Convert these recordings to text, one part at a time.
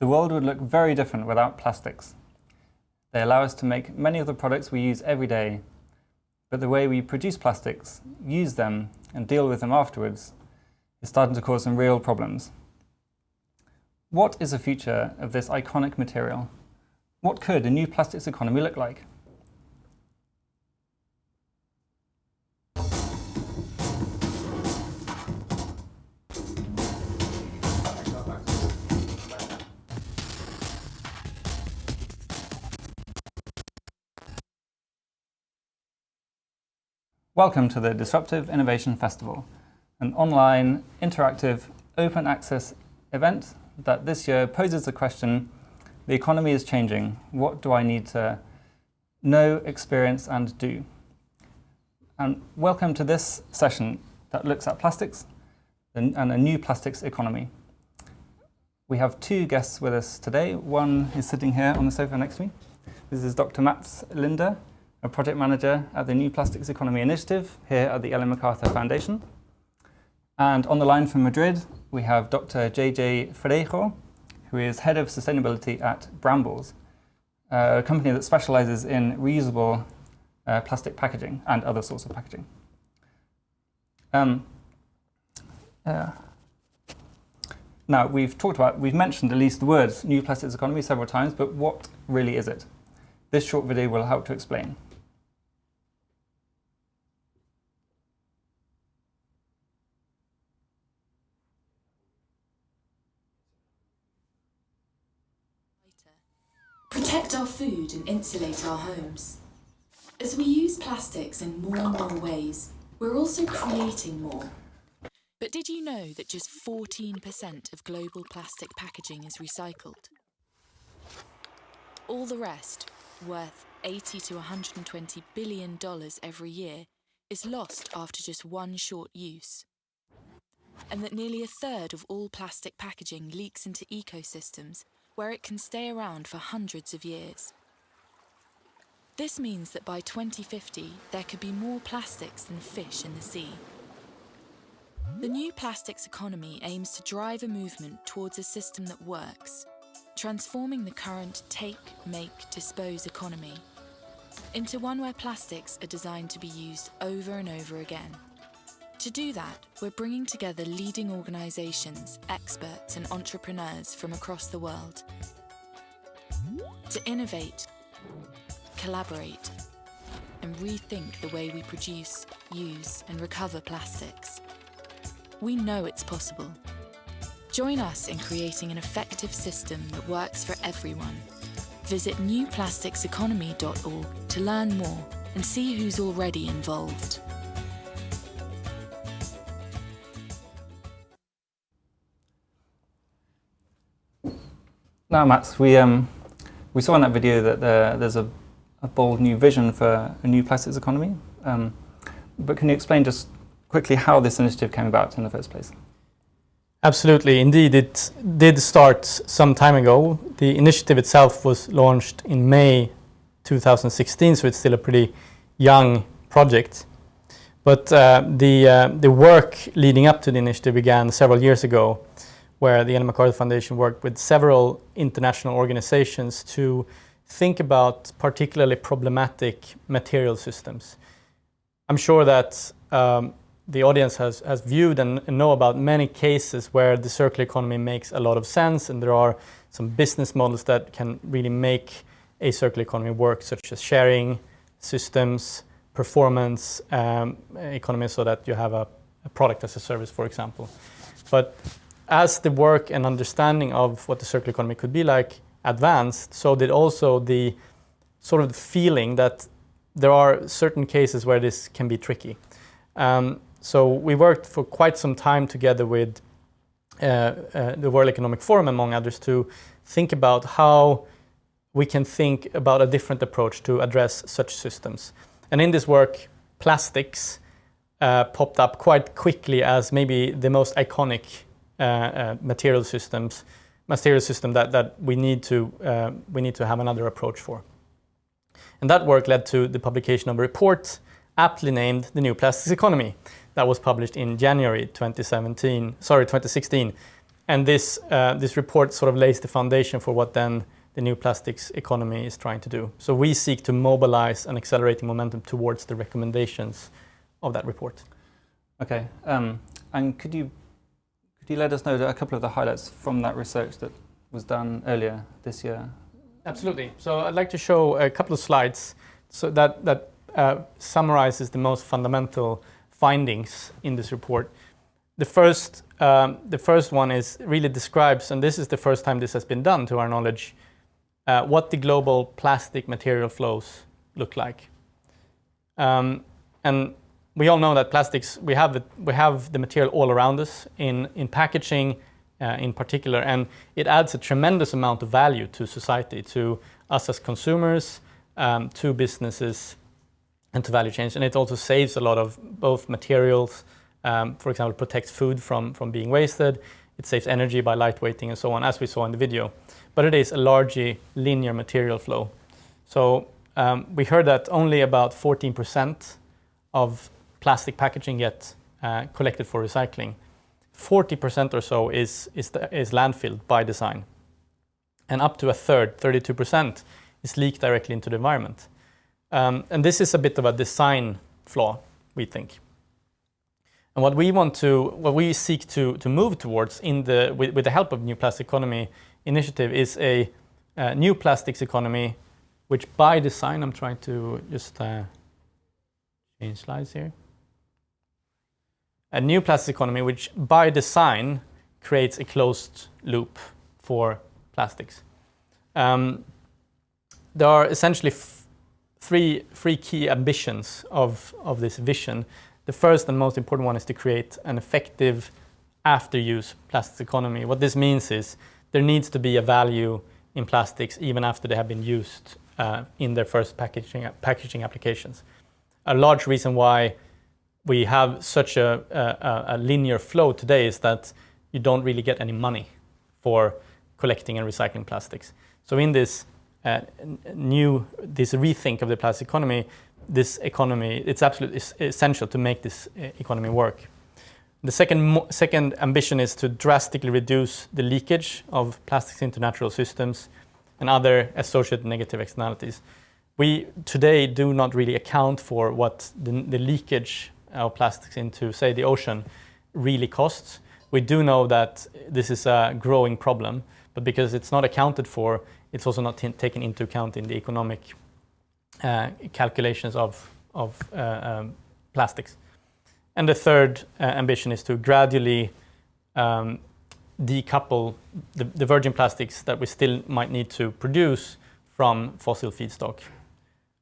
The world would look very different without plastics. They allow us to make many of the products we use every day, but the way we produce plastics, use them, and deal with them afterwards is starting to cause some real problems. What is the future of this iconic material? What could a new plastics economy look like? Welcome to the Disruptive Innovation Festival, an online, interactive, open access event that this year poses the question, the economy is changing, what do I need to know, experience and do? And welcome to this session that looks at plastics and a new plastics economy. We have two guests with us today. One is sitting here on the sofa next to me. This is Dr. Mats Linder, a project manager at the New Plastics Economy Initiative here at the Ellen MacArthur Foundation. And on the line from Madrid, we have Dr. JJ Frejo, who is head of sustainability at Brambles, a company that specializes in reusable plastic packaging and other sorts of packaging. Now, we've mentioned at least the words new plastics economy several times, but what really is it? This short video will help to explain. Protect our food and insulate our homes. As we use plastics in more and more ways, we're also creating more. But did you know that just 14% of global plastic packaging is recycled? All the rest, worth $80 to $120 billion every year, is lost after just one short use. And that nearly a third of all plastic packaging leaks into ecosystems where it can stay around for hundreds of years. This means that by 2050, there could be more plastics than fish in the sea. The new plastics economy aims to drive a movement towards a system that works, transforming the current take, make, dispose economy into one where plastics are designed to be used over and over again. To do that, we're bringing together leading organisations, experts and entrepreneurs from across the world to innovate, collaborate and rethink the way we produce, use and recover plastics. We know it's possible. Join us in creating an effective system that works for everyone. Visit newplasticseconomy.org to learn more and see who's already involved. Now, Mats, we saw in that video that there's a bold new vision for a new plastics economy. But can you explain just quickly how this initiative came about in the first place? Absolutely. Indeed, it did start some time ago. The initiative itself was launched in May 2016, so it's still a pretty young project. But the work leading up to the initiative began several years ago, where the Ellen MacArthur Foundation worked with several international organizations to think about particularly problematic material systems. I'm sure that the audience has viewed and know about many cases where the circular economy makes a lot of sense, and there are some business models that can really make a circular economy work, such as sharing systems, performance economy, so that you have a product as a service, for example. But as the work and understanding of what the circular economy could be like advanced, so did also the sort of the feeling that there are certain cases where this can be tricky. So we worked for quite some time together with the World Economic Forum, among others, to think about how we can think about a different approach to address such systems. And in this work, plastics popped up quite quickly as maybe the most iconic material system that we need to have another approach for. And that work led to the publication of a report aptly named The New Plastics Economy that was published in January 2016. And this report sort of lays the foundation for what then the new plastics economy is trying to do. So we seek to mobilize an accelerating momentum towards the recommendations of that report. Okay, and could you let us know a couple of the highlights from that research that was done earlier this year? Absolutely. So I'd like to show a couple of slides so that summarizes the most fundamental findings in this report. The first one really describes, and this is the first time this has been done to our knowledge, what the global plastic material flows look like. And we all know that plastics, we have the material all around us in packaging in particular, and it adds a tremendous amount of value to society, to us as consumers, to businesses, and to value chains. And it also saves a lot of both materials, for example, protects food from being wasted. It saves energy by lightweighting and so on, as we saw in the video. But it is a largely linear material flow. So we heard that only about 14% of plastic packaging get collected for recycling. 40% or so is landfilled by design. And up to a third, 32%, is leaked directly into the environment. And this is a bit of a design flaw, we think. And what we seek to move towards with the help of New Plastic Economy initiative is a new plastics economy, which by design, I'm trying to just change slides here. A new plastics economy, which by design creates a closed loop for plastics. There are essentially three key ambitions of this vision. The first and most important one is to create an effective after-use plastics economy. What this means is there needs to be a value in plastics even after they have been used in their first packaging applications. A large reason why we have such a linear flow today is that you don't really get any money for collecting and recycling plastics. So in this rethink of the plastic economy, it's absolutely essential to make this economy work. The second ambition is to drastically reduce the leakage of plastics into natural systems and other associated negative externalities. We today do not really account for what the leakage of plastics into, say, the ocean really costs. We do know that this is a growing problem, but because it's not accounted for, it's also not taken into account in the economic calculations of plastics. And the third ambition is to gradually decouple the virgin plastics that we still might need to produce from fossil feedstock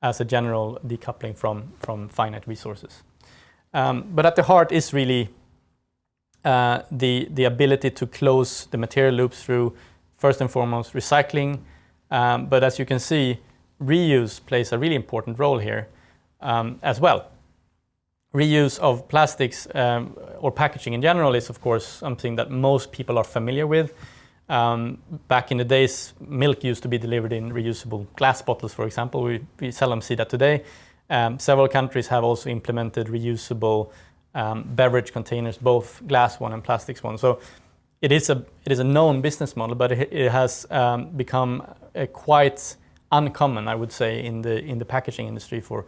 as a general decoupling from finite resources. But at the heart is really the ability to close the material loops through, first and foremost, recycling. But as you can see, reuse plays a really important role here as well. Reuse of plastics or packaging in general is, of course, something that most people are familiar with. Back in the days, milk used to be delivered in reusable glass bottles, for example. We seldom see that today. Several countries have also implemented reusable beverage containers, both glass one and plastics one. So it is a known business model, but it has become quite uncommon, I would say, in the packaging industry for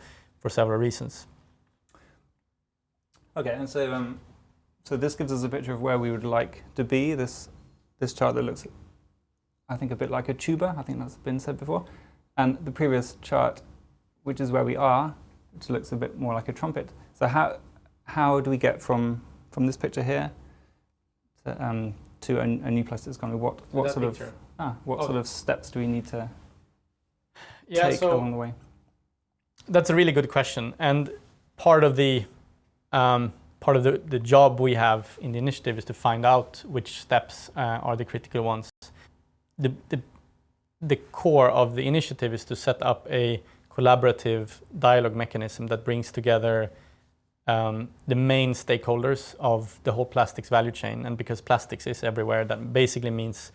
several reasons. Okay, and so this gives us a picture of where we would like to be. This chart that looks, I think, a bit like a tuba. I think that's been said before. And the previous chart, which is where we are, which looks a bit more like a trumpet. So how do we get from this picture here to a new plastics economy? What sort of steps do we need to take along the way? That's a really good question, and part of the job we have in the initiative is to find out which steps are the critical ones. The core of the initiative is to set up a collaborative dialogue mechanism that brings together the main stakeholders of the whole plastics value chain. And because plastics is everywhere, that basically means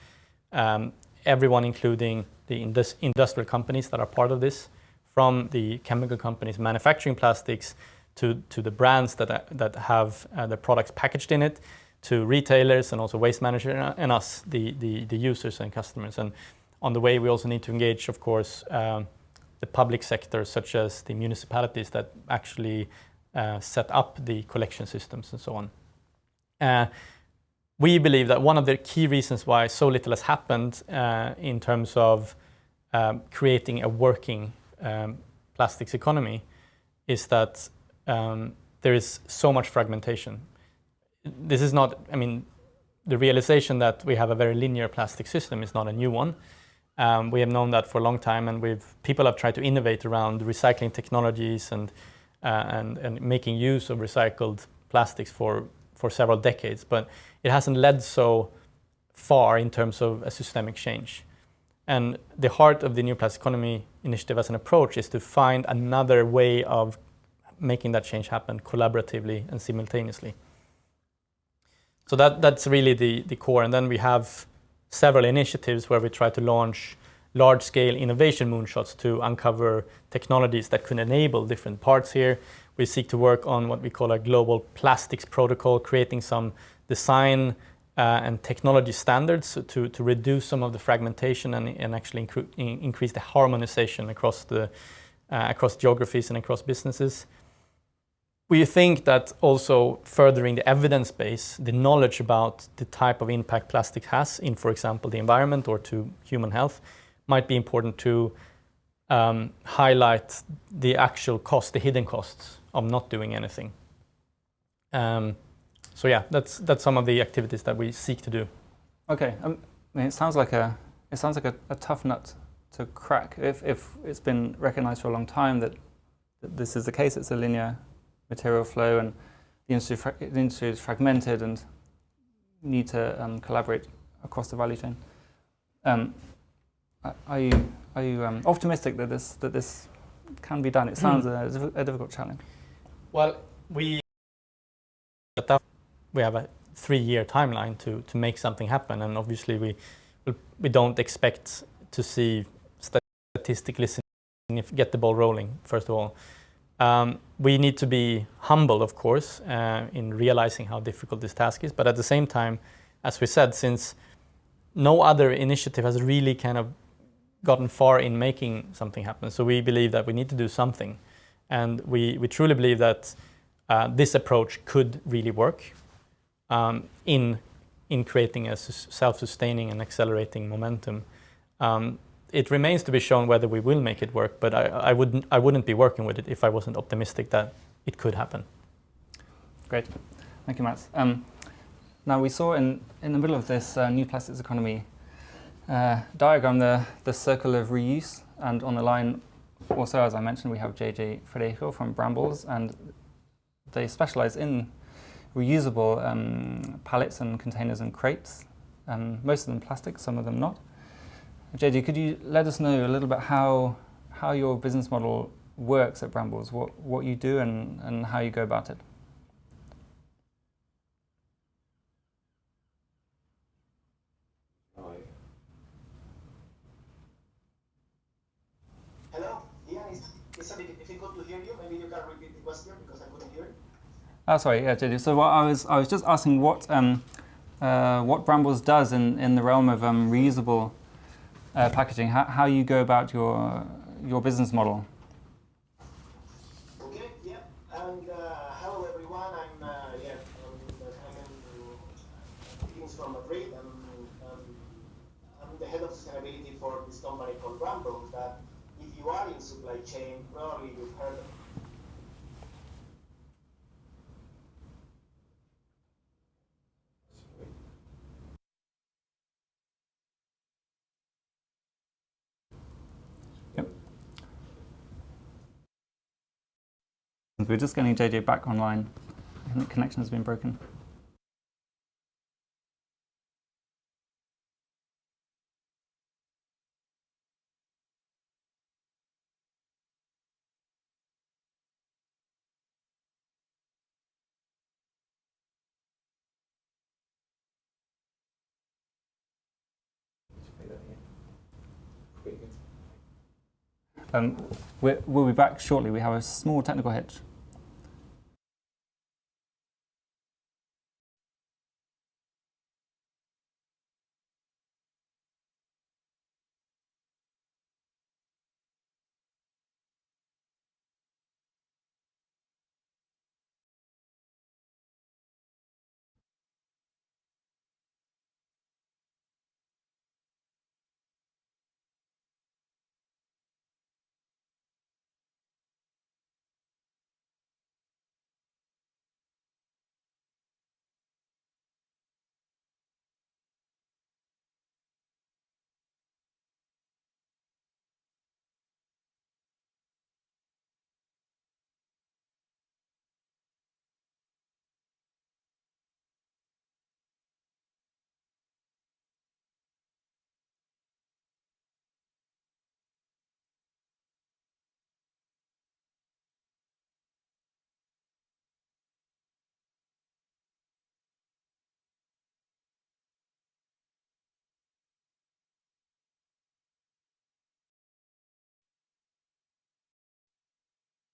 everyone, including the industrial companies that are part of this, from the chemical companies manufacturing plastics to the brands that have the products packaged in it, to retailers and also waste managers and us, the users and customers. And on the way, we also need to engage, of course, the public sector, such as the municipalities that actually set up the collection systems and so on. We believe that one of the key reasons why so little has happened in terms of creating a working plastics economy is that there is so much fragmentation. This is not, I mean, the realization that we have a very linear plastic system is not a new one. We have known that for a long time, and people have tried to innovate around recycling technologies and making use of recycled plastics for several decades, but it hasn't led so far in terms of a systemic change. And the heart of the New Plastic Economy initiative as an approach is to find another way of making that change happen collaboratively and simultaneously. So that's really the core. And then we have several initiatives where we try to launch large-scale innovation moonshots to uncover technologies that could enable different parts here. We seek to work on what we call a global plastics protocol, creating some design and technology standards to reduce some of the fragmentation and actually increase the harmonization across geographies and across businesses. We think that also furthering the evidence base, the knowledge about the type of impact plastic has in, for example, the environment or to human health, might be important to highlight the actual cost, the hidden costs of not doing anything. So yeah, that's some of the activities that we seek to do. Okay, I mean, it sounds like a tough nut to crack. If it's been recognised for a long time that this is the case, it's a linear material flow, and the industry is fragmented and need to collaborate across the value chain. Are you optimistic that this can be done? It sounds a difficult challenge. Well, we have a 3-year timeline to make something happen, and obviously we don't expect to see statistically get the ball rolling. First of all, we need to be humble, of course, in realizing how difficult this task is. But at the same time, as we said, since no other initiative has really kind of gotten far in making something happen, so we believe that we need to do something, and we truly believe that this approach could really work in creating a self-sustaining and accelerating momentum. It remains to be shown whether we will make it work, but I wouldn't be working with it if I wasn't optimistic that it could happen. Great, thank you, Mats. Now we saw in the middle of this New Plastics Economy diagram the circle of reuse, and on the line also, as I mentioned, we have JJ Fredejo from Brambles, and they specialize in reusable pallets and containers and crates, most of them plastic, some of them not. JJ, could you let us know a little bit how your business model works at Brambles, what you do and how you go about it? Hello? Yeah, it's a bit difficult to hear you. Maybe you can repeat the question because I couldn't hear it. Oh, sorry, yeah, JJ. So I was just asking what Brambles does in the realm of reusable packaging, how you go about your business model. Okay, yeah. And hello everyone. I'm from Madrid. I'm the head of sustainability for this company called Brambles. That if you are in supply chain, probably you've heard of. We're just getting JJ back online. I think the connection has been broken. We'll be back shortly. We have a small technical hitch.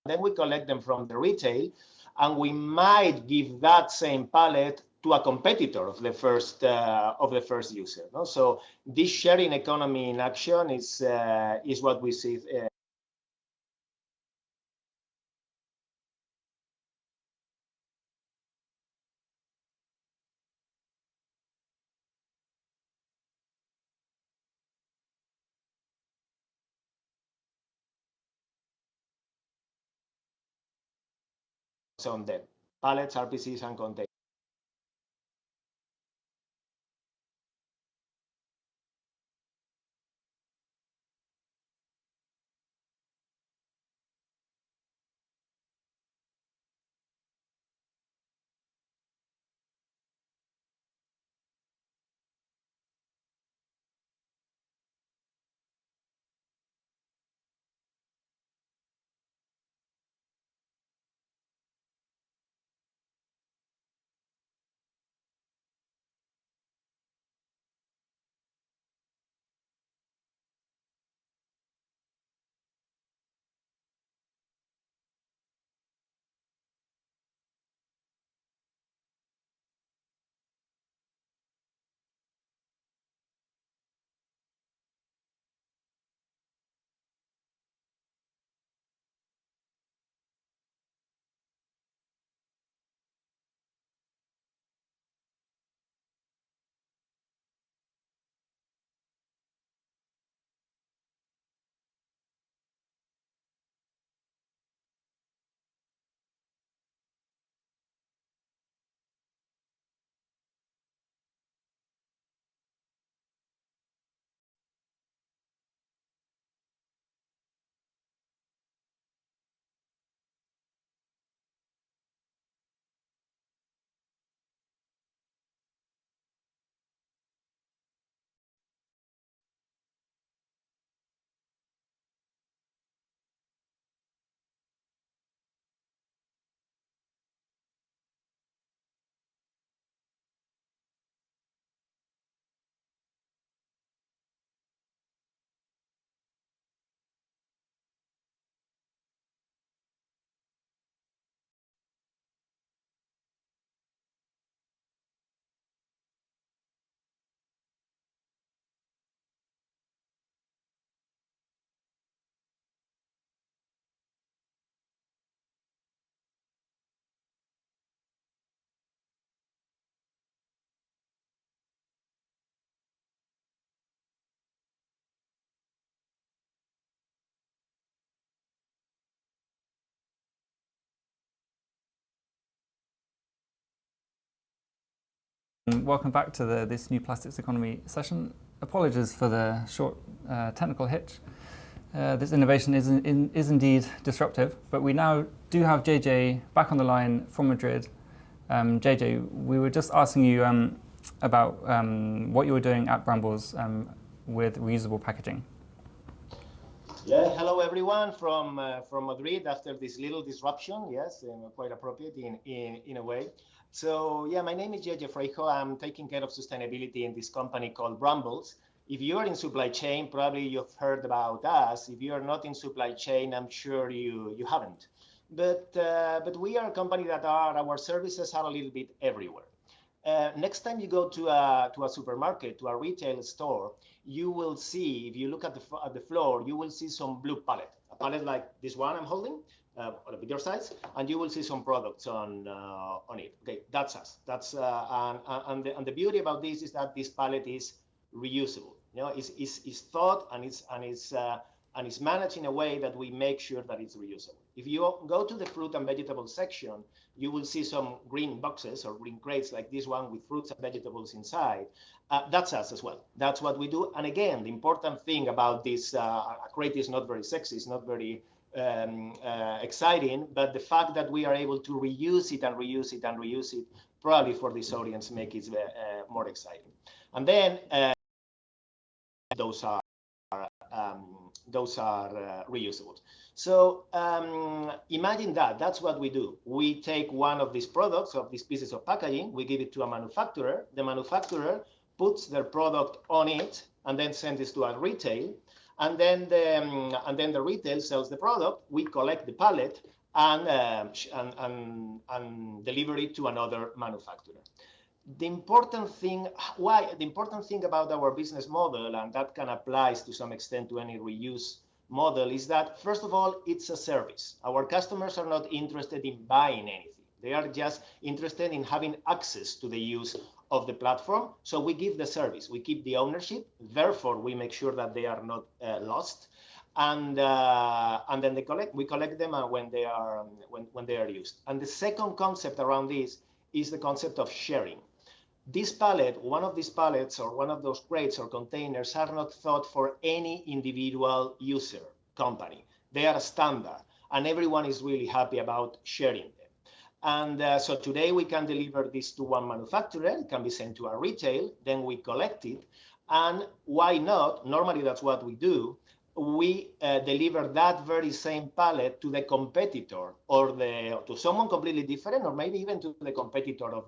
then we collect them from the retail, and we might give that same pallet to a competitor of the first user. No? So this sharing economy in action is what we see. On them, pallets, RPCs, and containers. Welcome back to this new plastics economy session. Apologies for the short technical hitch. This innovation is indeed disruptive, but we now do have JJ back on the line from Madrid. JJ, we were just asking you about what you were doing at Brambles with reusable packaging. Yeah, hello everyone from Madrid after this little disruption. Yes, quite appropriate in a way. So yeah, my name is JJ Freijo. I'm taking care of sustainability in this company called Brambles. If you're in supply chain, probably you've heard about us. If you're not in supply chain, I'm sure you haven't. But we are a company that our services are a little bit everywhere. Next time you go to a supermarket, to a retail store, you will see, if you look at the floor, you will see some blue pallet, a pallet like this one I'm holding, on a bigger size, and you will see some products on it. Okay, that's us. That's and the beauty about this is that this pallet is reusable. You know, it's thought and it's managed in a way that we make sure that it's reusable. If you go to the fruit and vegetable section, you will see some green boxes or green crates like this one with fruits and vegetables inside. That's us as well. That's what we do. And again, the important thing about this a crate is not very sexy, it's not very exciting, but the fact that we are able to reuse it and reuse it and reuse it, probably for this audience, make it more exciting. And then those are reusable. So imagine that's what we do. We take one of these products, of these pieces of packaging, we give it to a manufacturer. The manufacturer puts their product on it and then sends it to a retail. and then the retail sells the product. We collect the pallet and deliver it to another manufacturer. The important thing about our business model, and that can apply to some extent to any reuse model, is that first of all, it's a service. Our customers are not interested in buying anything. They are just interested in having access to the use of the platform. So we give the service, we keep the ownership, therefore we make sure that they are not lost. And then we collect them when they are used. And the second concept around this is the concept of sharing. This pallet, one of these pallets or one of those crates or containers are not thought for any individual user company. They are a standard, and everyone is really happy about sharing them. And so today we can deliver this to one manufacturer. It can be sent to a retail, then we collect it. And why not? Normally that's what we do. We deliver that very same pallet to the competitor or to someone completely different, or maybe even to the competitor of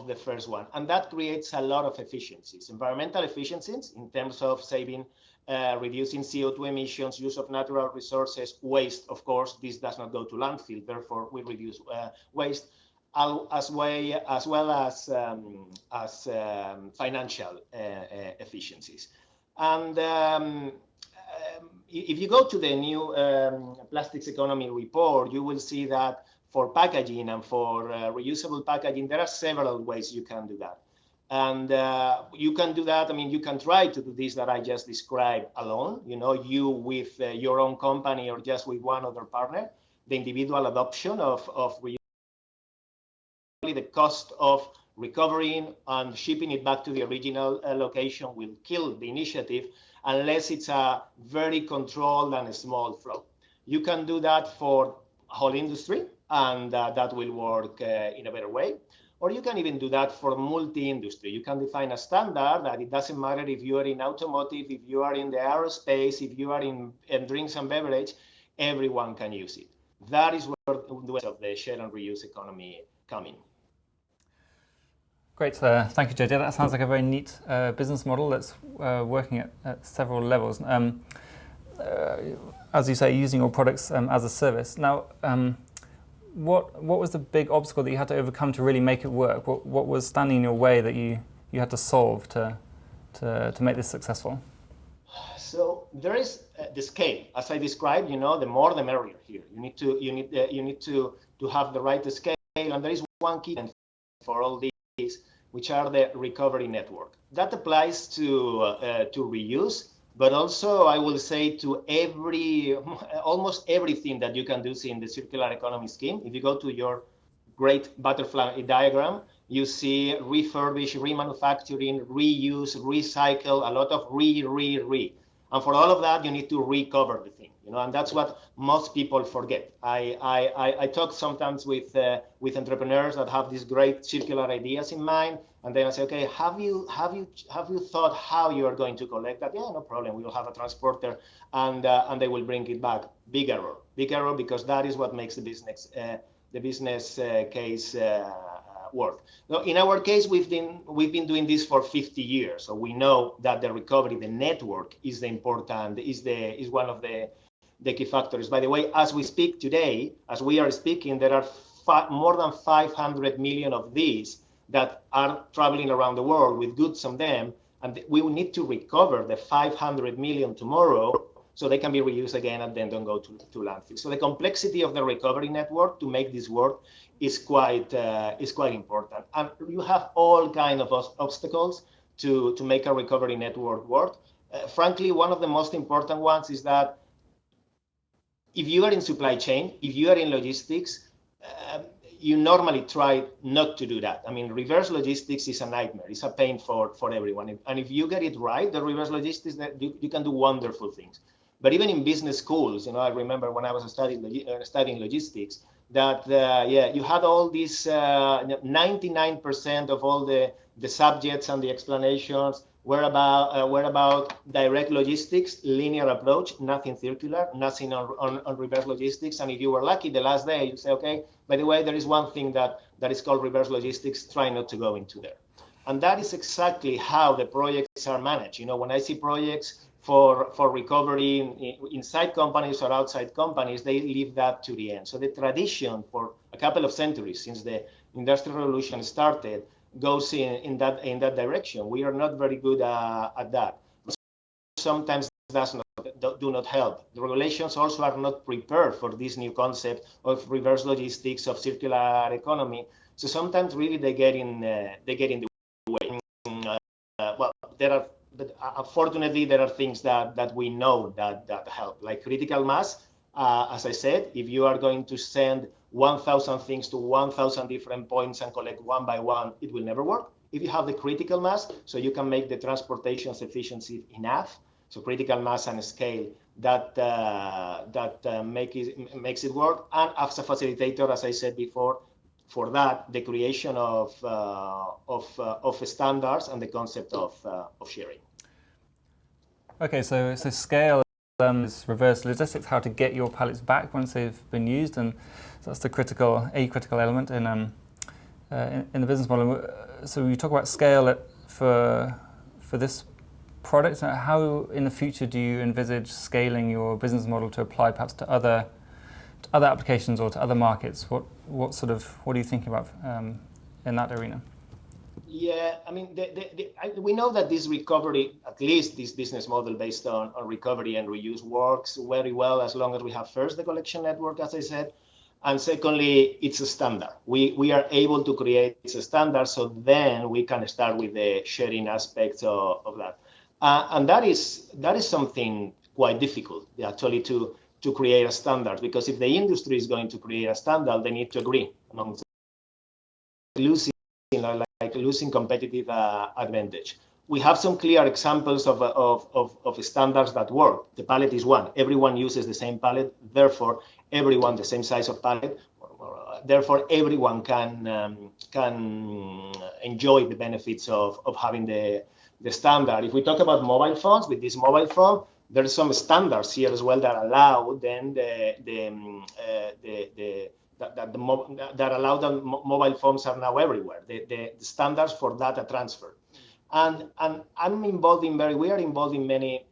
the first one. And that creates a lot of efficiencies, environmental efficiencies in terms of saving, reducing CO2 emissions, use of natural resources, waste. Of course, this does not go to landfill, therefore we reduce waste, as well as financial efficiencies. And if you go to the new plastics economy report, you will see that for packaging and for reusable packaging, there are several ways you can do that. And you can do that, I mean, you can try to do this that I just described alone, you with your own company or just with one other partner. The individual adoption of reusable, the cost of recovering and shipping it back to the original location will kill the initiative unless it's a very controlled and small flow. You can do that for whole industry, and that will work in a better way. Or you can even do that for multi-industry. You can define a standard that it doesn't matter if you are in automotive, if you are in the aerospace, if you are in drinks and beverage, everyone can use it. That is where the ways of the share and reuse economy come in. Great, thank you, JJ. That sounds like a very neat business model that's working at several levels. As you say, using your products as a service. Now, what was the big obstacle that you had to overcome to really make it work? What was standing in your way that you had to solve to make this successful? So there is the scale, as I described. The more the merrier here. You need to have the right scale, and there is one key for all these, which are the recovery network. That applies to reuse, but also I will say to almost everything that you can do in the circular economy scheme. If you go to your great butterfly diagram, you see refurbish, remanufacturing, reuse, recycle, a lot of re. And for all of that, you need to recover the thing, and that's what most people forget. I talk sometimes with entrepreneurs that have these great circular ideas in mind, and then I say, okay, have you thought how you are going to collect that? Yeah, no problem. We will have a transporter, and they will bring it back. Big error, because that is what makes the business case work. Now, in our case, we've been doing this for 50 years, so we know that the recovery, the network, is one of the key factors. By the way, as we speak today, as we are speaking, there are more than 500 million of these that are traveling around the world with goods on them, and we will need to recover the 500 million tomorrow so they can be reused again and then don't go to landfill. So the complexity of the recovery network to make this work is quite important. And you have all kinds of obstacles to make a recovery network work. Frankly, one of the most important ones is that if you are in supply chain, if you are in logistics, you normally try not to do that. I mean, reverse logistics is a nightmare. It's a pain for everyone. And if you get it right, the reverse logistics, you can do wonderful things. But even in business schools, I remember when I was studying logistics, that you had all these 99% of all the subjects and the explanations were about direct logistics, linear approach, nothing circular, nothing on reverse logistics. And if you were lucky, the last day you say, okay, by the way, there is one thing that is called reverse logistics. Try not to go into there. And that is exactly how the projects are managed. When I see projects for recovery inside companies or outside companies, they leave that to the end. So the tradition for a couple of centuries since the Industrial Revolution started goes in that direction. We are not very good at that. Sometimes do not help. The regulations also are not prepared for this new concept of reverse logistics, of circular economy. So sometimes really they get in the way. But unfortunately, there are things that we know that help, like critical mass. As I said, if you are going to send 1,000 things to 1,000 different points and collect one by one, it will never work. If you have the critical mass, so you can make the transportation efficiency enough, so critical mass and scale, that makes it work. And as a facilitator, as I said before, for that, the creation of standards and the concept of sharing. Okay, so scale is reverse logistics, how to get your pallets back once they've been used, and so that's the critical element in the business model. So you talk about scale for this product. How in the future do you envisage scaling your business model to apply perhaps to other applications or to other markets? What are you thinking about in that arena? Yeah, I mean, we know that this recovery, at least this business model based on recovery and reuse, works very well as long as we have first the collection network, as I said, and secondly, it's a standard. We are able to create a standard, so then we can start with the sharing aspects of that. And that is something quite difficult, actually, to create a standard, because if the industry is going to create a standard, they need to agree among losing competitive advantage. We have some clear examples of standards that work. The pallet is one. Everyone uses the same pallet, therefore everyone the same size of pallet. Therefore, everyone can enjoy the benefits of having the standard. If we talk about mobile phones, with this mobile phone, there are some standards here as well that allow then that allow the mobile phones are now everywhere. The standards for data transfer, and we are involved in many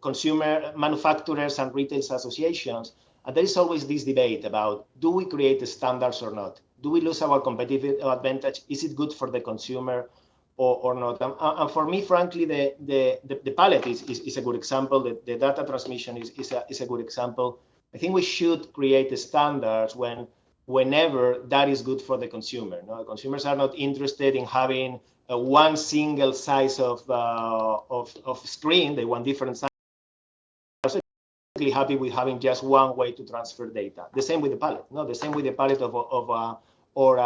consumer manufacturers and retail associations, and there is always this debate about, do we create the standards or not? Do we lose our competitive advantage? Is it good for the consumer or not? And for me, frankly, the pallet is a good example. The data transmission is a good example. I think we should create the standards whenever that is good for the consumer. No, consumers are not interested in having one single size of screen. They want different sizes. They're happy with having just one way to transfer data. The same with the pallet. No, the same with the pallet or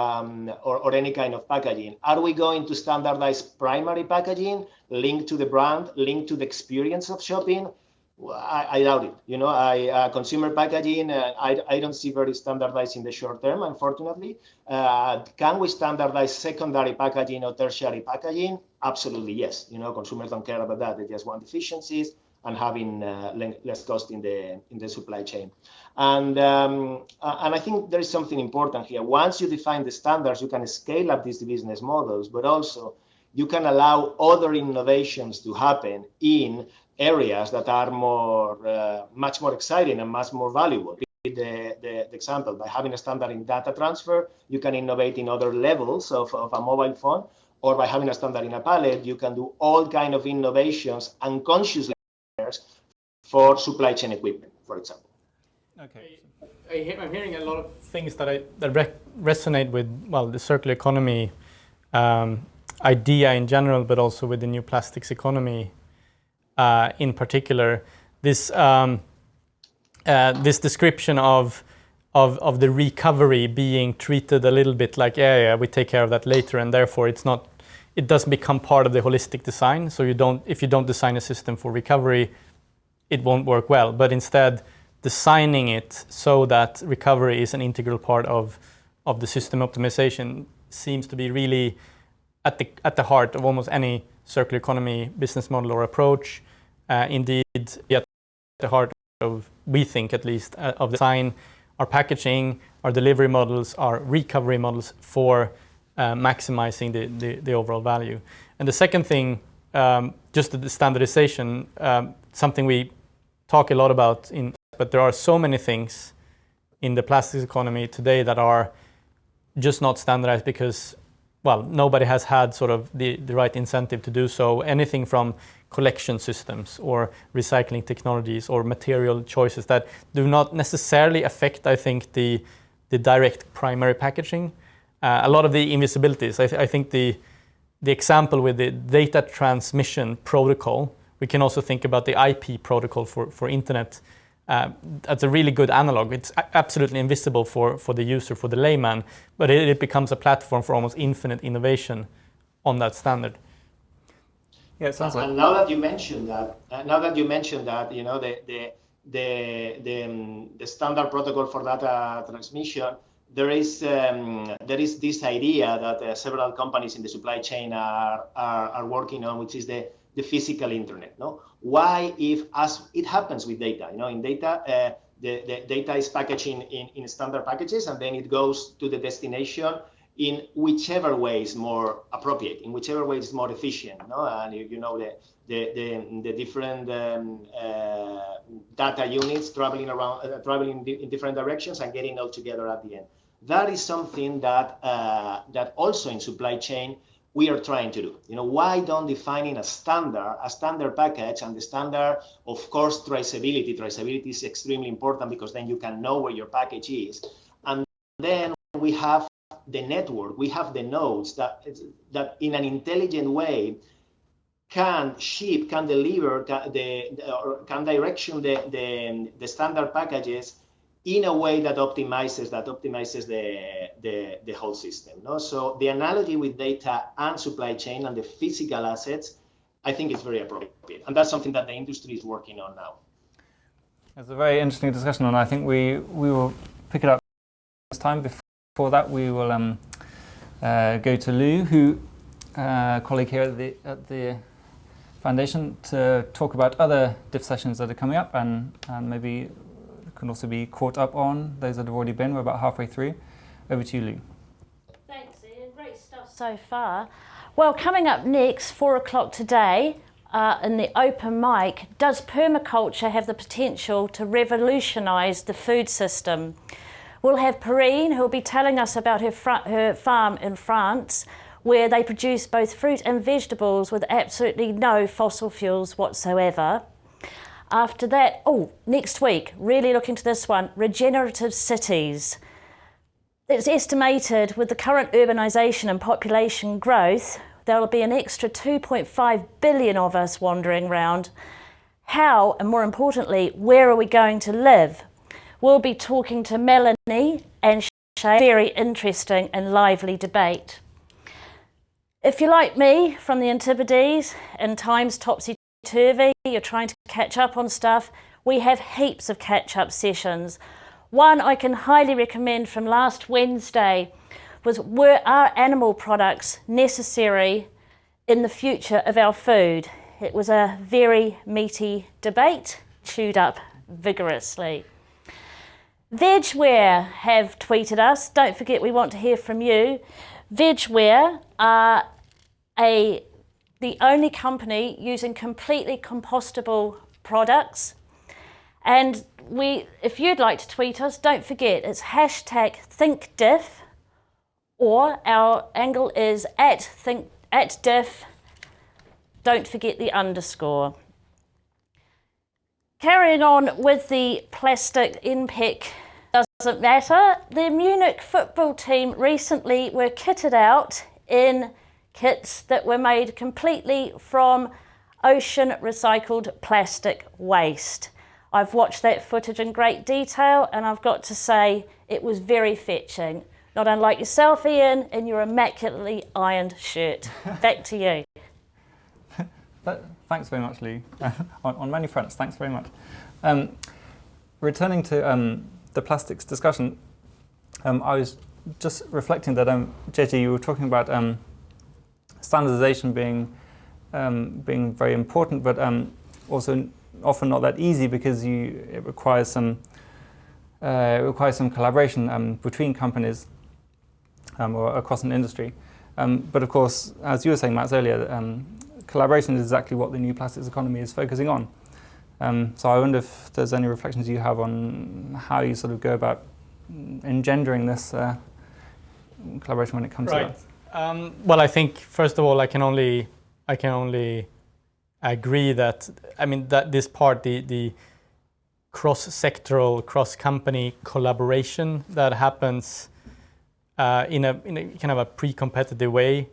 any kind of packaging. Are we going to standardize primary packaging, linked to the brand, linked to the experience of shopping? I doubt it. Consumer packaging, I don't see very standardized in the short term, unfortunately. Can we standardize secondary packaging or tertiary packaging? Absolutely, yes. Consumers don't care about that. They just want efficiencies and having less cost in the supply chain. And I think there is something important here. Once you define the standards, you can scale up these business models, but also you can allow other innovations to happen in areas that are much more exciting and much more valuable. The example, by having a standard in data transfer, you can innovate in other levels of a mobile phone, or by having a standard in a pallet, you can do all kind of innovations unconsciously for supply chain equipment, for example. Okay. I'm hearing a lot of things that resonate with, the circular economy idea in general, but also with the new plastics economy in particular. This description of the recovery being treated a little bit like, we take care of that later, and therefore it doesn't become part of the holistic design. So if you don't design a system for recovery, it won't work well. But instead, designing it so that recovery is an integral part of the system optimization seems to be really at the heart of almost any circular economy business model or approach. Indeed, at the heart of, we think at least, of the design, our packaging, our delivery models, our recovery models for maximizing the overall value. And the second thing just the standardization, something we talk a lot about, but there are so many things in the plastics economy today that are just not standardized because, well, nobody has had sort of the right incentive to do so. Anything from collection systems or recycling technologies or material choices that do not necessarily affect, I think, the direct primary packaging. A lot of the invisibilities, I think the example with the data transmission protocol, we can also think about the IP protocol for internet. That's a really good analog. It's absolutely invisible for the user, for the layman, but it becomes a platform for almost infinite innovation on that standard. Yeah, it sounds like. And now that you mentioned that, you know, the standard protocol for data transmission, there is this idea that several companies in the supply chain are working on, which is the physical internet. No, why, if as it happens with data, you know, in data, the data is packaged in standard packages, and then it goes to the destination in whichever way is more appropriate, in whichever way is more efficient. No, and you know the different data units traveling around, traveling in different directions and getting all together at the end. That is something that that also in supply chain we are trying to do. You know, why don't defining a standard package, and the standard, of course, traceability. Traceability is extremely important because then you can know where your package is. And then we have the network, we have the nodes that in an intelligent way can ship, can deliver, can direction the standard packages in a way that optimizes the whole system. No? So the analogy with data and supply chain and the physical assets, I think is very appropriate. And that's something that the industry is working on now. It's a very interesting discussion, and I think we will pick it up this time. Before that, we will go to Lou, who colleague here at the foundation, to talk about other diff sessions that are coming up, and maybe can also be caught up on those that have already been. We're about halfway through. Over to you, Lou. Thanks, Ian. Great stuff so far. Well, coming up next, 4 o'clock today, in the open mic, does permaculture have the potential to revolutionise the food system? We'll have Perrine, who will be telling us about her farm in France, where they produce both fruit and vegetables with absolutely no fossil fuels whatsoever. After that, next week, really look into this one, regenerative cities. It's estimated with the current urbanisation and population growth, there will be an extra 2.5 billion of us wandering around. How, and more importantly, where are we going to live? We'll be talking to Melanie and Shay. Very interesting and lively debate. If you're like me, from the Antipodes and times topsy-turvy, you're trying to catch up on stuff, we have heaps of catch-up sessions. One I can highly recommend from last Wednesday was, were our animal products necessary in the future of our food? It was a very meaty debate, chewed up vigorously. Vegware have tweeted us. Don't forget, we want to hear from you. Vegware are the only company using completely compostable products. And if you'd like to tweet us, don't forget, it's #ThinkDiff, or our angle is @diff. Don't forget the underscore. Carrying on with the plastic NPEC, doesn't matter. The Munich football team recently were kitted out in kits that were made completely from ocean recycled plastic waste. I've watched that footage in great detail, and I've got to say it was very fetching. Not unlike yourself, Ian, in your immaculately ironed shirt. Back to you. Thanks very much, Lou. On many fronts, thanks very much. Returning to the plastics discussion, I was just reflecting that, JJ, you were talking about standardization being very important, but also often not that easy, because it requires some collaboration between companies or across an industry. But of course, as you were saying, Mats, earlier, collaboration is exactly what the new plastics economy is focusing on. So I wonder if there's any reflections you have on how you sort of go about engendering this collaboration when it comes to that. Well, I think first of all, I can only agree that that this part, the cross-sectoral, cross-company collaboration that happens in a kind of a pre-competitive way,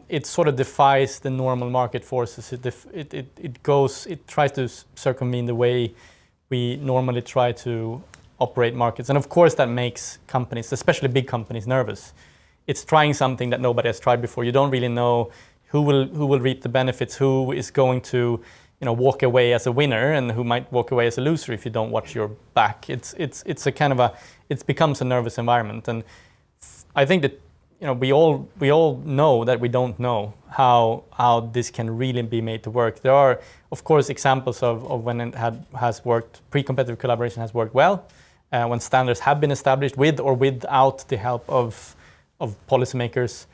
it sort of defies the normal market forces. It tries to circumvent the way we normally try to operate markets, and of course that makes companies, especially big companies, nervous. It's trying something that nobody has tried before. You don't really know who will reap the benefits, who is going to walk away as a winner, and who might walk away as a loser if you don't watch your back. It's a kind of it becomes a nervous environment, and I think that we all know that we don't know how this can really be made to work. There are, of course, examples of when it has worked. Pre-competitive collaboration has worked well, when standards have been established with or without the help of policymakers.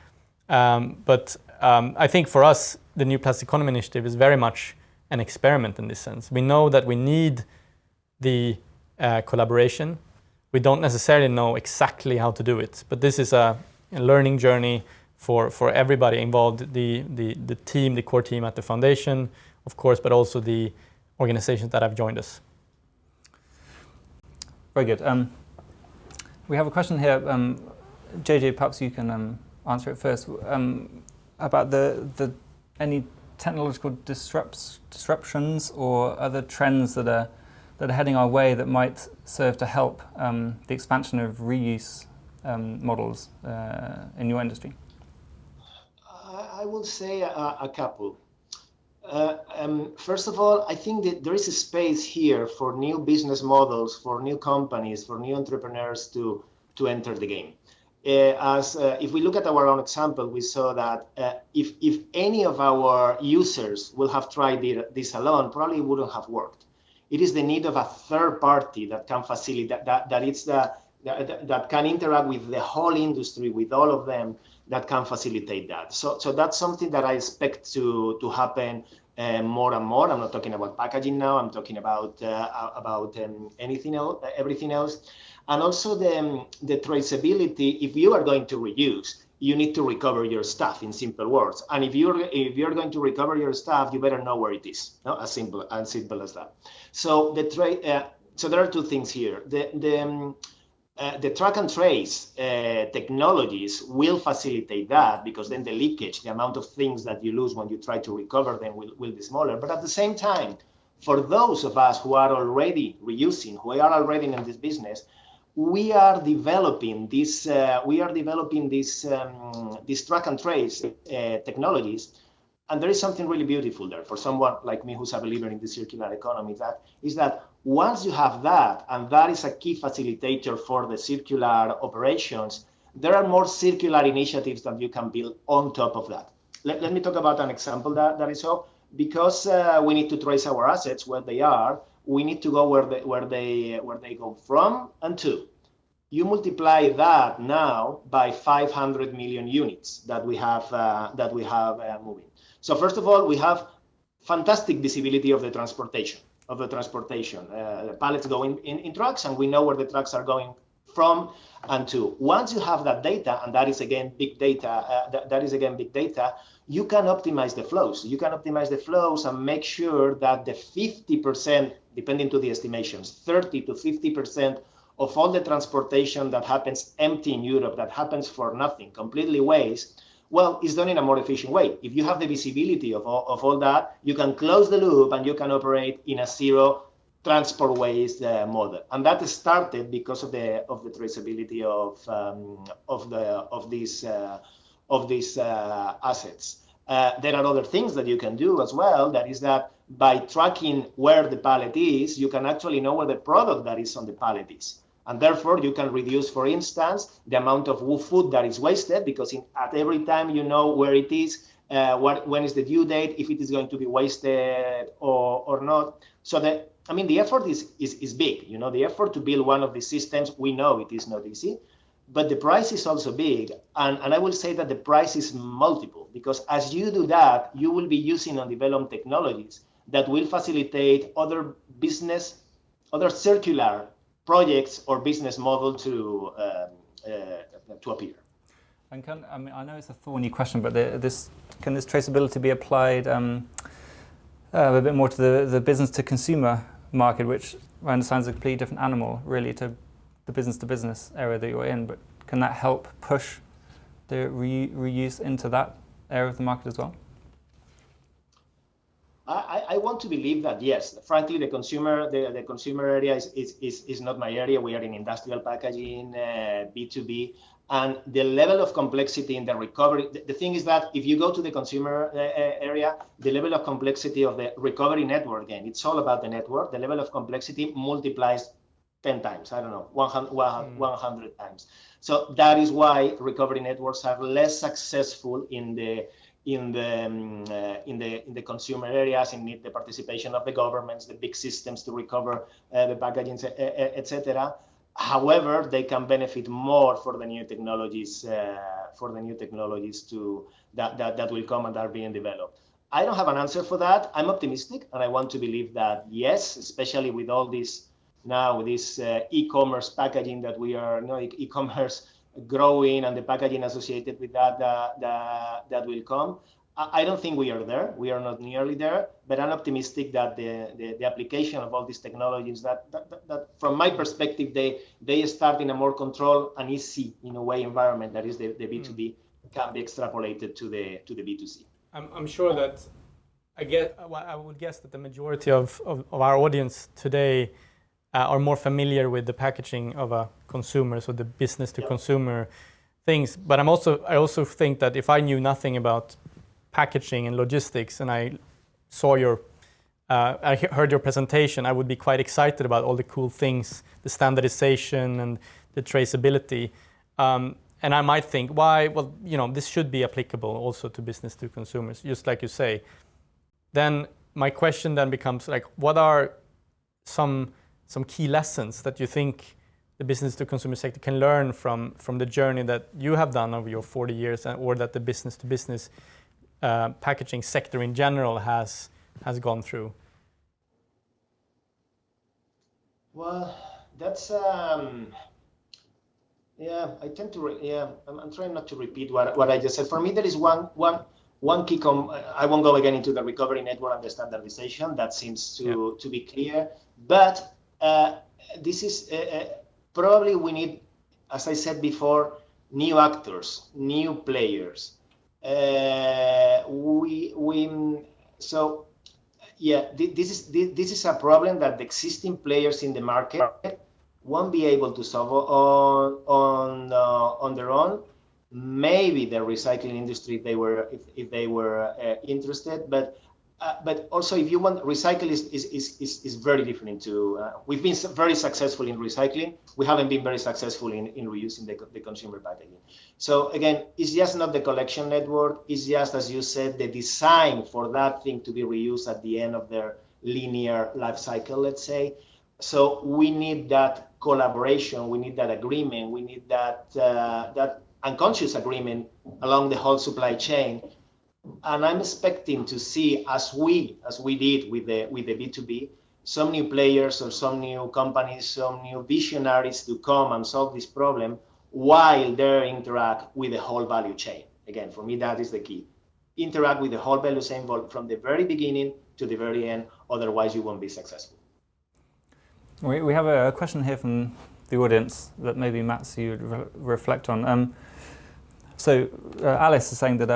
But I think for us, the New Plastic Economy Initiative is very much an experiment in this sense. We know that we need the collaboration. We don't necessarily know exactly how to do it, but this is a learning journey for everybody involved, the team, the core team at the foundation, of course, but also the organizations that have joined us. Very good. We have a question here. JJ, perhaps you can answer it first, about the any technological disruptions or other trends that are heading our way that might serve to help the expansion of reuse models in your industry. I will say a couple. First of all, I think that there is a space here for new business models, for new companies, for new entrepreneurs to enter the game. If we look at our own example, we saw that if any of our users will have tried this alone, probably it wouldn't have worked. It is the need of a third party that can facilitate that can interact with the whole industry, with all of them, that can facilitate that. So that's something that I expect to happen more and more. I'm not talking about packaging now. I'm talking about anything else, everything else. And also the traceability. If you are going to reuse, you need to recover your stuff, in simple words. And if you're going to recover your stuff, you better know where it is. No, as simple as that. So so there are two things here. The track and trace technologies will facilitate that, because then the leakage, the amount of things that you lose when you try to recover them will be smaller. But at the same time, for those of us who are already reusing, who are already in this business, we are developing these track and trace technologies. And there is something really beautiful there for someone like me who's a believer in the circular economy. That is that once you have that, and that is a key facilitator for the circular operations, there are more circular initiatives that you can build on top of that. Let me talk about an example that is so. Because we need to trace our assets where they are, we need to go where they go from and to. You multiply that now by 500 million units that we have moving. So first of all, we have fantastic visibility of the transportation. The pallets going in trucks, and we know where the trucks are going from and to. Once you have that data, and that is again big data, you can optimize the flows. You can optimize the flows and make sure that the 50%, depending to the estimations, 30 to 50% of all the transportation that happens empty in Europe, that happens for nothing, completely waste, well, it's done in a more efficient way. If you have the visibility of all that, you can close the loop and you can operate in a zero transport waste model. And that started because of the traceability of these assets. There are other things that you can do as well. That is that by tracking where the pallet is, you can actually know where the product that is on the pallet is. And therefore, you can reduce, for instance, the amount of food that is wasted, because at every time you know where it is, when is the due date, if it is going to be wasted or not. So the effort is big. The effort to build one of these systems, we know it is not easy. but the price is also big. And I will say that the price is multiple, because as you do that, you will be using undeveloped technologies that will facilitate other circular projects or business model to appear. And I know it's a thorny question, but can this traceability be applied a bit more to the business to consumer market, which I understand is a completely different animal, really, to the business to business area that you're in? But can that help push the reuse into that area of the market as well? I want to believe that, yes. Frankly, the consumer area is not my area. We are in industrial packaging, B2B, and the level of complexity in the recovery. The thing is that if you go to the consumer area, the level of complexity of the recovery network, again, it's all about the network. The level of complexity multiplies 10 times, I don't know, 100 times. So that is why recovery networks are less successful in the consumer areas, in the participation of the governments, the big systems to recover the packaging, etc. However, they can benefit more for the new technologies, that will come and are being developed. I don't have an answer for that. I'm optimistic, and I want to believe that yes, especially with all this now, with this e-commerce packaging that we are, e-commerce growing and the packaging associated with that will come. I don't think we are there. We are not nearly there, but I'm optimistic that the application of all these technologies that from my perspective, they start in a more controlled and easy, in a way, environment, that is the B2B, can be extrapolated to the B2C. I'm sure that I would guess that the majority of our audience today are more familiar with the packaging of a consumer, so the business to consumer things. But I also think that if I knew nothing about packaging and logistics, and I heard your presentation, I would be quite excited about all the cool things, the standardization and the traceability. And I might think, why? Well, this should be applicable also to business to consumers, just like you say. Then my question then becomes like, what are some key lessons that you think the business to consumer sector can learn from the journey that you have done over your 40 years, or that the business to business packaging sector in general has gone through? Well, that's I tend to I'm trying not to repeat what I just said. For me, there is one key. I won't go again into the recovery network and the standardization. That seems to be clear. But this is probably we need, as I said before, new actors, new players. This is a problem that the existing players in the market won't be able to solve on their own. Maybe the recycling industry, if they were interested, but also, if you want, recycle is very different. We've been very successful in recycling. We haven't been very successful in reusing the consumer packaging. So again, it's just not the collection network. It's just, as you said, the design for that thing to be reused at the end of their linear life cycle, let's say. So we need that collaboration. We need that agreement. We need that unconscious agreement along the whole supply chain. And I'm expecting to see, as we did with the B2B, some new players or some new companies, some new visionaries to come and solve this problem while they interact with the whole value chain. Again, for me, that is the key. Interact with the whole value chain from the very beginning to the very end. Otherwise, you won't be successful. We have a question here from the audience that maybe, Mats, you'd reflect on. So Alice is saying that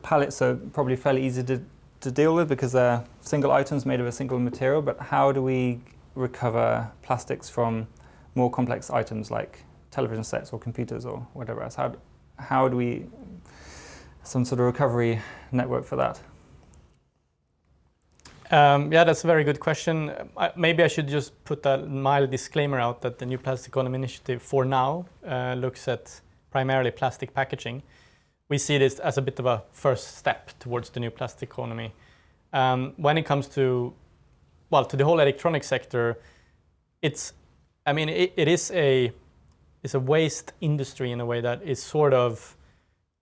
pallets are probably fairly easy to deal with because they're single items made of a single material, but how do we recover plastics from more complex items like television sets or computers or whatever else? How do we, some sort of recovery network for that? That's a very good question. Maybe I should just put a mild disclaimer out that the New Plastic Economy Initiative for now looks at primarily plastic packaging. We see this as a bit of a first step towards the new plastic economy. When it comes to the whole electronic sector, it is a is a waste industry in a way that is sort of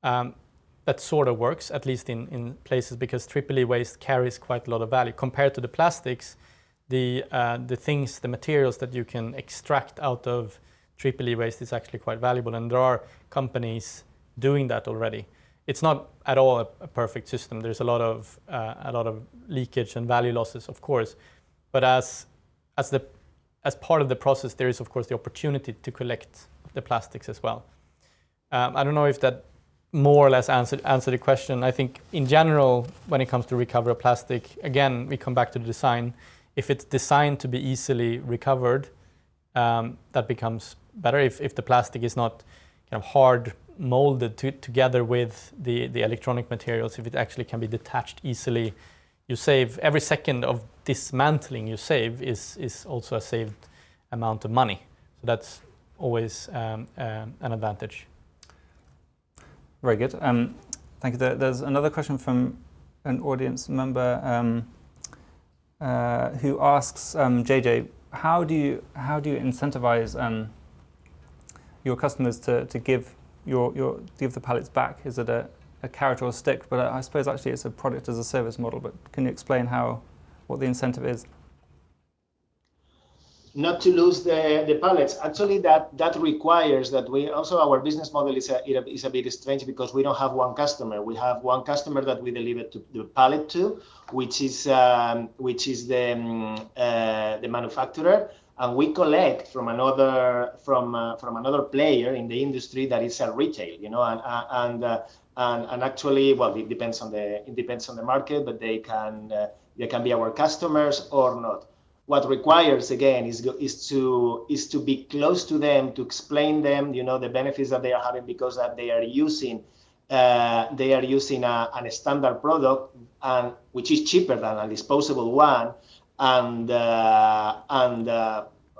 works, at least in places, because triple E waste carries quite a lot of value compared to the plastics. The materials that you can extract out of triple E waste is actually quite valuable, and there are companies doing that already. It's not at all a perfect system. There's a lot of leakage and value losses, of course, but as part of the process, there is of course the opportunity to collect the plastics as well. I don't know if that more or less answer the question. I think in general, when it comes to recover plastic, again, we come back to the design. If it's designed to be easily recovered, that becomes better. If the plastic is not kind of hard molded together with the electronic materials, if it actually can be detached easily, you save every second of dismantling you save is also a saved amount of money. So that's always an advantage. Very good. Thank you. There's another question from an audience member who asks, JJ, how do you incentivize your customers to give give the pallets back? Is it a carrot or a stick? But I suppose actually it's a product as a service model. But can you explain what the incentive is? Not to lose the pallets. Actually, that requires that we also, our business model is a bit strange because we don't have one customer. We have one customer that we deliver the pallet to, which is the manufacturer, and we collect from another player in the industry that is a retail, and actually, well, it depends on the market, but they can be our customers or not. What requires again is to be close to them, to explain them, the benefits that they are having because that they are using a standard product and which is cheaper than a disposable one, and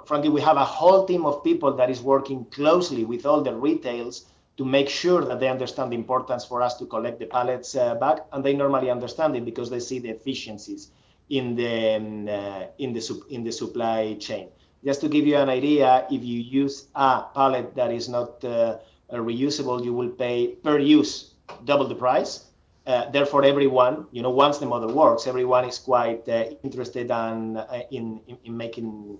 frankly, we have a whole team of people that is working closely with all the retails to make sure that they understand the importance for us to collect the pallets back, and they normally understand it because they see the efficiencies in the supply chain. Just to give you an idea, if you use a pallet that is not reusable, you will pay per use double the price. Therefore, everyone, once the model works, everyone is quite interested in making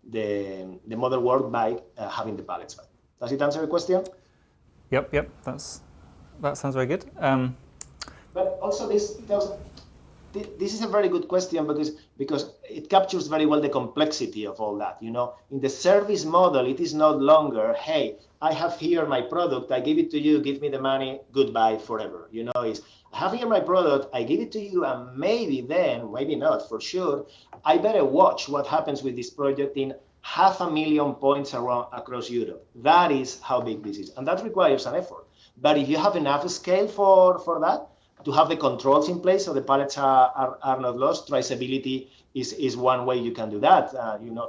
the model work by having the pallets back. Does it answer the question? Yep. That sounds very good. But also this is a very good question because it captures very well the complexity of all that. In the service model, it is no longer, hey, I have here my product, I give it to you, give me the money, goodbye forever. It's I have here my product, I give it to you, and maybe then, maybe not, for sure, I better watch what happens with this project in 500,000 points across Europe. That is how big this is, and that requires an effort. But if you have enough scale for that, to have the controls in place so the pallets are not lost, traceability is one way you can do that,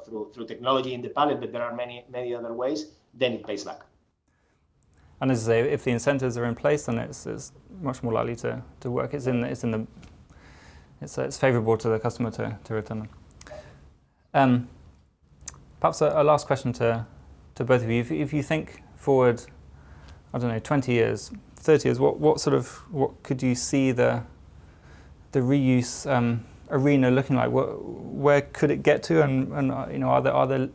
through technology in the pallet, but there are many other ways, then it pays back. And as I say, if the incentives are in place, then it's much more likely to work. It's favourable to the customer to return them. Perhaps a last question to both of you. If you think forward, 20 years, 30 years, what could you see the reuse arena looking like? Where could it get to, and are there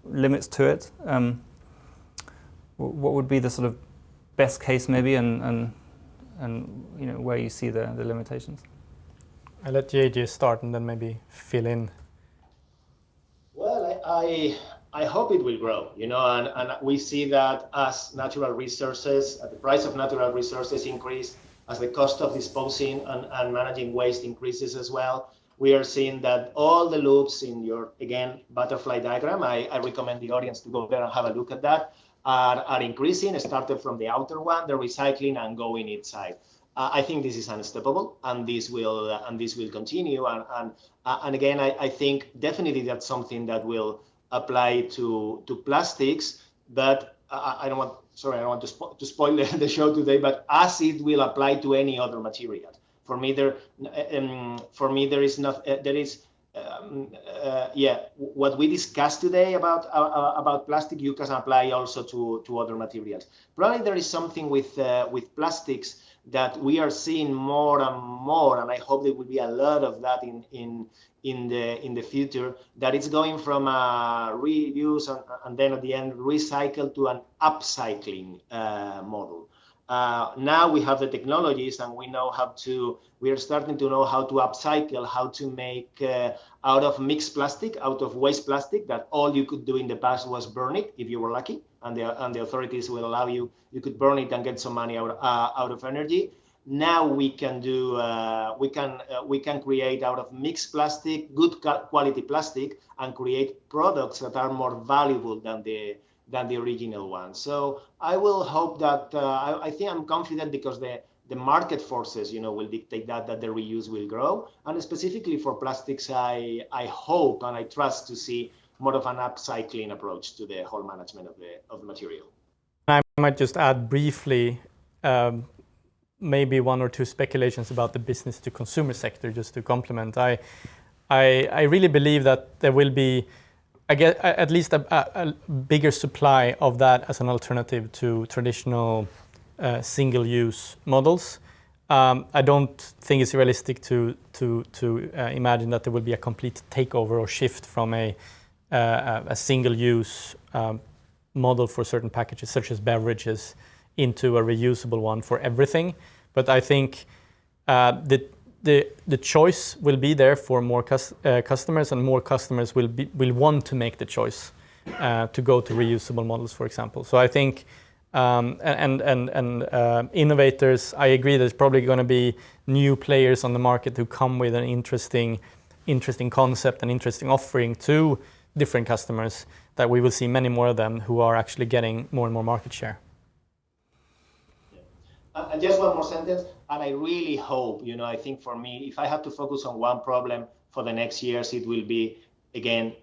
limits to it? What would be the sort of best case maybe, and where you see the limitations? I'll let JJ start and then maybe fill in. Well, I hope it will grow, and we see that as natural resources, the price of natural resources increase, as the cost of disposing and managing waste increases as well. We are seeing that all the loops in your, again, butterfly diagram, I recommend the audience to go there and have a look at that, are increasing, started from the outer one, the recycling, and going inside. I think this is unstoppable, and this will continue. And again, I think definitely that's something that will apply to plastics, but I don't want to spoil the show today, but as it will apply to any other material. For me, there is what we discussed today about plastic, you can apply also to other materials. Probably there is something with plastics that we are seeing more and more, and I hope there will be a lot of that in the future, that it's going from a reuse and then at the end recycle to an upcycling model. Now we have the technologies, and we are starting to know how to upcycle, how to make out of mixed plastic, out of waste plastic, that all you could do in the past was burn it if you were lucky, and the authorities will allow you could burn it and get some money out of energy. Now we can do we can create out of mixed plastic, good quality plastic, and create products that are more valuable than the original one. So I will hope that I think I'm confident, because the market forces, will dictate that the reuse will grow. And specifically for plastics, I hope and I trust to see more of an upcycling approach to the whole management of the material. I might just add briefly, maybe one or two speculations about the business to consumer sector, just to complement. I really believe that there will be, I guess, at least a bigger supply of that as an alternative to traditional single-use models. I don't think it's realistic to imagine that there will be a complete takeover or shift from a single-use model for certain packages, such as beverages, into a reusable one for everything. But I think the choice will be there for more customers, and more customers will want to make the choice to go to reusable models, for example. So I think innovators, I agree, there's probably going to be new players on the market who come with an interesting concept and interesting offering to different customers, that we will see many more of them who are actually getting more and more market share. And just one more sentence, and I really hope, I think for me, if I have to focus on one problem for the next years, it will be, again,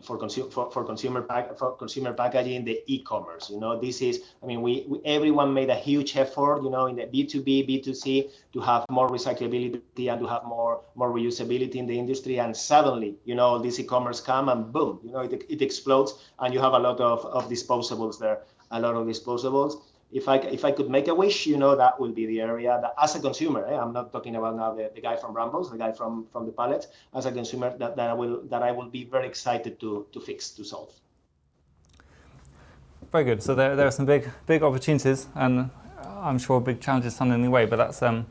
for consumer packaging, the e-commerce. This is, everyone made a huge effort, in the B2B, B2C, to have more recyclability and to have more reusability in the industry. And suddenly, this e-commerce come and boom, it explodes, and you have a lot of disposables there, If I could make a wish, that will be the area that, as a consumer, I'm not talking about now the guy from Brambles, the guy from the pallets, as a consumer, that I will be very excited to fix, to solve. Very good. So there are some big opportunities, and I'm sure big challenges stand in the way. But that's an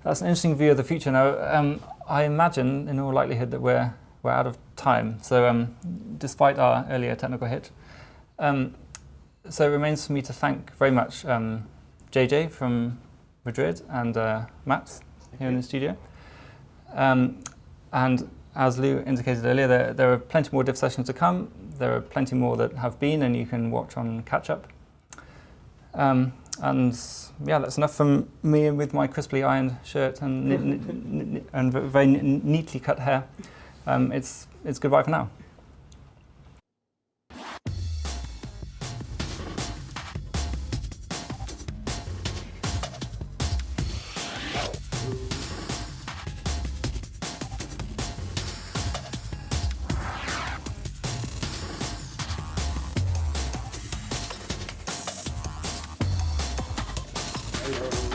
interesting view of the future. Now, I imagine, in all likelihood, that we're out of time. So despite our earlier technical hit. So it remains for me to thank very much JJ from Madrid and Mats here in the studio. And as Lou indicated earlier, there are plenty more div sessions to come. There are plenty more that have been, and you can watch on catch up. And yeah, that's enough from me with my crisply ironed shirt and very neatly cut hair. It's goodbye for now. Hello.